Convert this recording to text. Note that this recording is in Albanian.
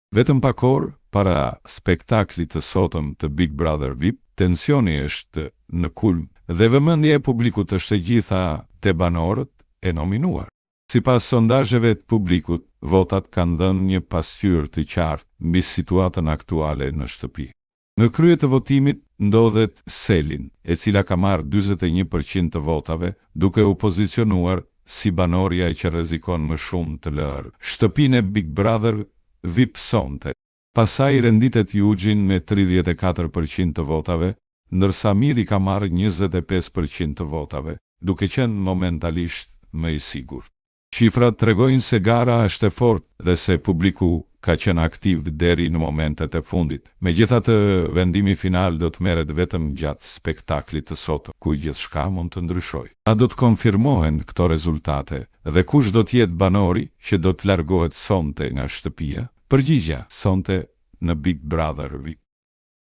Vetëm pak orë para spektaklit të sotëm të Big Brother VIP, tensioni është në kulm dhe vëmendja e publikut është e gjitha te banorët e nominuar. Sipas sondazheve të publikut, votat kanë dhënë një pasqyrë të qartë mbi situatën aktuale në shtëpi. Në krye të votimit ndodhet Selin, e cila ka marrë 41% të votave, duke u pozicionuar si banorja që rrezikon më shumë të lërë shtëpinë e Big Brother VIP sonte. Pastaj renditet Eugene me 34% të votave, ndërsa Miri ka marrë 25% të votave, duke qenë momentalisht më i sigurt. Shifrat tregojnë se gara është e fortë dhe se publiku ka qenë aktiv deri në momentet e fundit. Megjithatë, vendimi final do të merret vetëm gjatë spektaklit të sotëm, ku gjithçka mund të ndryshojë. A do të konfirmohen këto rezultate dhe kush do të jetë banori që do të largohet sonte nga shtëpia? Përgjigja sonte në Big Brother VIP.